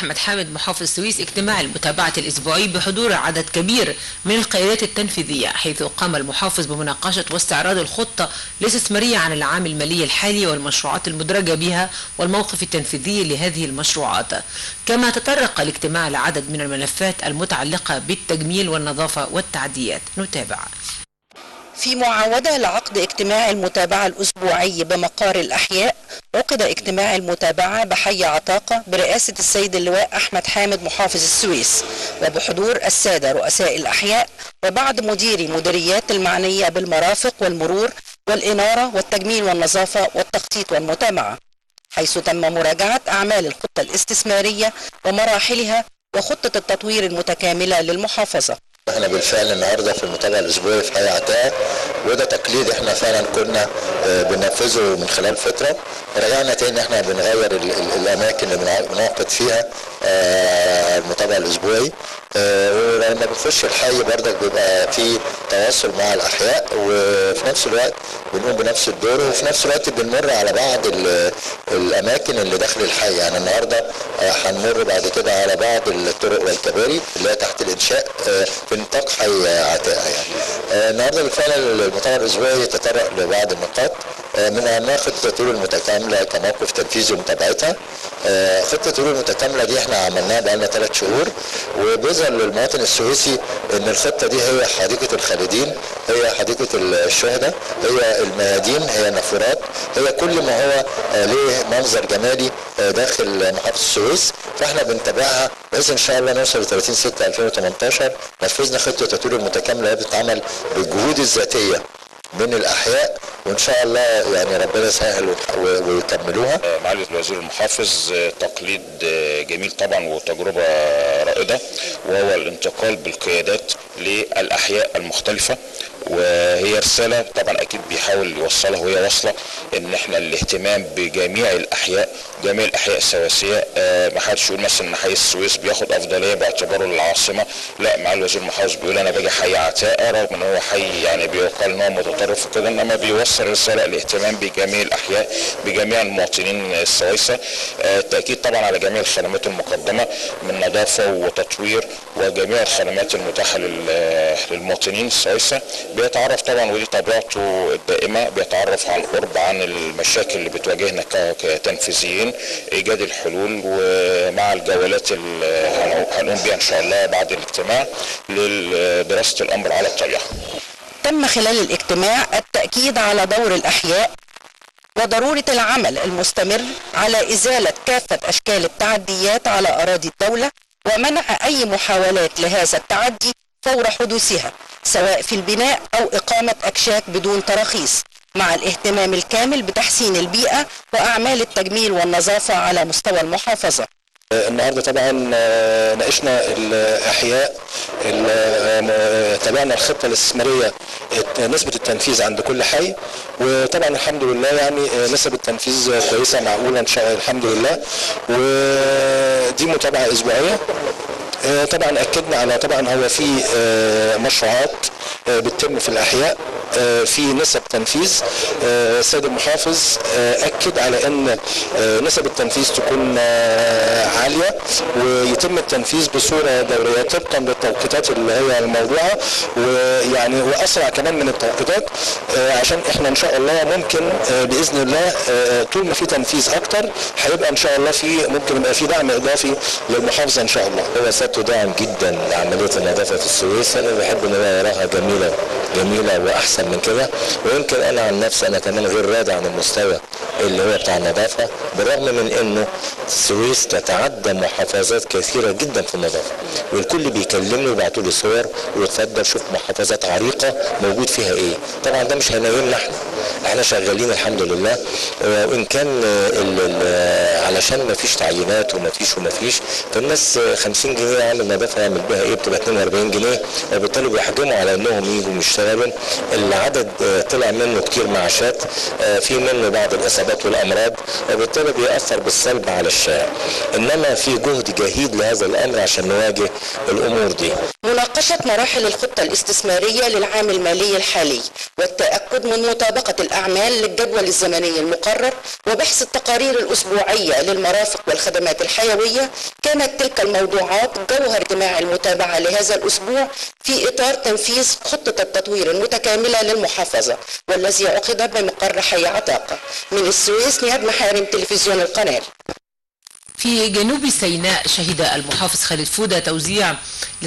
أحمد حامد محافظ السويس اجتماع المتابعة الأسبوعي بحضور عدد كبير من القيادات التنفيذية، حيث قام المحافظ بمناقشة واستعراض الخطة الاستثمارية عن العام المالي الحالي والمشروعات المدرجة بها والموقف التنفيذي لهذه المشروعات. كما تطرق الاجتماع لعدد من الملفات المتعلقة بالتجميل والنظافة والتعديات. نتابع. في معاودة لعقد اجتماع المتابعة الأسبوعي بمقار الأحياء، عقد اجتماع المتابعة بحي عطاقة برئاسة السيد اللواء أحمد حامد محافظ السويس، وبحضور السادة رؤساء الأحياء وبعض مديري مديريات المعنية بالمرافق والمرور والإنارة والتجميل والنظافة والتخطيط والمتابعة، حيث تم مراجعة أعمال الخطة الاستثمارية ومراحلها وخطة التطوير المتكاملة للمحافظة. احنا بالفعل النهارده في المتابعه الاسبوعيه في حي عطاء، وده تقليد احنا فعلا كنا بننفذه من خلال فتره. رجعنا تاني احنا بنغير الاماكن اللي بنعقد فيها المتابعه الاسبوعي، ولما بنخش الحي بردك بيبقى في تواصل مع الاحياء، وفي نفس الوقت بنقوم بنفس الدور، وفي نفس الوقت بنمر على بعض الاماكن اللي داخل الحي. يعني النهارده هنمر بعد كده على بعض الطرق والكباري اللي هي تحت الانشاء في نطاق حي عطاء. يعني النهارده بالفعل المؤتمر الاسبوعي يتطرق لبعض النقاط، من اهمها خطه التطوير المتكامله كموقف تنفيذي ومتابعتها. خطه التطوير المتكامله دي احنا عملناها بقالنا 3 شهور، وبيظهر للمواطن السويسي ان الخطه دي هي حديقه الخالدين، هي حديقه الشهداء، هي الميادين، هي النافورات، هي كل ما هو له منظر جمالي داخل محافظه السويس. فاحنا بنتابعها بحيث ان شاء الله نوصل ل 30/6/2018 نفذنا خطه التطوير المتكامله اللي بتتعمل بالجهود الذاتيه من الاحياء، وان شاء الله يعني ربنا يسهل ويكملوها. معالي الوزير المحافظ تقليد جميل طبعا وتجربه رائده، وهو الانتقال بالقيادات للاحياء المختلفه، وهي رساله طبعا اكيد بيحاول يوصلها وهي واصله، ان احنا الاهتمام بجميع الاحياء، جميع الاحياء السواسيه. ما حدش يقول مثلا ان حي السويس بياخد افضليه باعتباره العاصمه، لا، معالي الوزير المحافظ بيقول انا باجي حي عطاء رغم ان هو حي يعني بيقال ان هو متطرف وكده، انما بيوصل رساله الاهتمام بجميع الاحياء بجميع المواطنين السويسه. التاكيد طبعا على جميع الخدمات المقدمه من نظافه وتطوير وجميع الخدمات المتاحه للمواطنين السويسه. بيتعرف طبعا، ودي طبيعته الدائمه، بيتعرف عن قرب عن المشاكل اللي بتواجهنا كتنفيذيين، ايجاد الحلول، ومع الجولات اللي هنقوم بيها ان شاء الله بعد الاجتماع لدراسه الامر على الطبيعه. تم خلال الاجتماع التأكيد على دور الأحياء وضرورة العمل المستمر على إزالة كافة أشكال التعديات على أراضي الدولة، ومنع أي محاولات لهذا التعدي فور حدوثها، سواء في البناء أو إقامة أكشاك بدون تراخيص، مع الاهتمام الكامل بتحسين البيئة وأعمال التجميل والنظافة على مستوى المحافظة. النهارده طبعا ناقشنا الاحياء، تابعنا الخطه الاستثماريه نسبه التنفيذ عند كل حي، وطبعا الحمد لله يعني نسب التنفيذ كويسه معقوله ان شاء الله الحمد لله. ودي متابعه اسبوعيه. طبعا اكدنا على طبعا هو في مشروعات بتتم في الاحياء في نسب تنفيذ. السيد المحافظ اكد على ان نسب التنفيذ تكون عاليه ويتم التنفيذ بصوره دوريه طبقا للتوقيتات اللي هي الموضوعه، ويعني واسرع كمان من التوقيتات، عشان احنا ان شاء الله ممكن باذن الله طول ما في تنفيذ اكتر هيبقى ان شاء الله في ممكن يبقى في دعم اضافي للمحافظه ان شاء الله. هو سيادته داعم جدا لعمليه النظافه في السويس، انا بحب ان انا اراها جميله جميله واحسن من كده، ويمكن انا عن نفسي انا كمان غير راضي عن المستوى اللي هو بتاع النظافه، بالرغم من انه السويس تتعدى محافظات كثيره جدا في النظافه، والكل بيكلمني ويبعتوا لي صور ويتفضل شوف محافظات عريقه موجود فيها ايه. طبعا ده مش هيناولنا احنا شغالين الحمد لله، وان كان علشان ما فيش تعيينات وما فيش فالناس 50 جنيه عامل نظافه يعمل بها ايه؟ بتبقى 42 جنيه، وبالتالي بيحجموا على انهم يجوا يشتغلوا. العدد طلع منه كتير معاشات، في منه بعض الاصابات والامراض، وبالتالي بيأثر بالسلب على الشارع. انما في جهد جهيد لهذا الامر عشان نواجه الامور دي. مناقشة مراحل الخطة الاستثمارية للعام المالي الحالي والتأكد من مطابقة الأعمال للجدول الزمني المقرر وبحث التقارير الأسبوعية للمرافق والخدمات الحيوية كانت تلك الموضوعات جوهر اجتماع المتابعة لهذا الأسبوع في إطار تنفيذ خطة التطوير المتكاملة للمحافظة والذي عقد بمقر حي عتاقة. من السويس نهاد محارم، تلفزيون القناة. في جنوب سيناء شهد المحافظ خالد فودة توزيع ل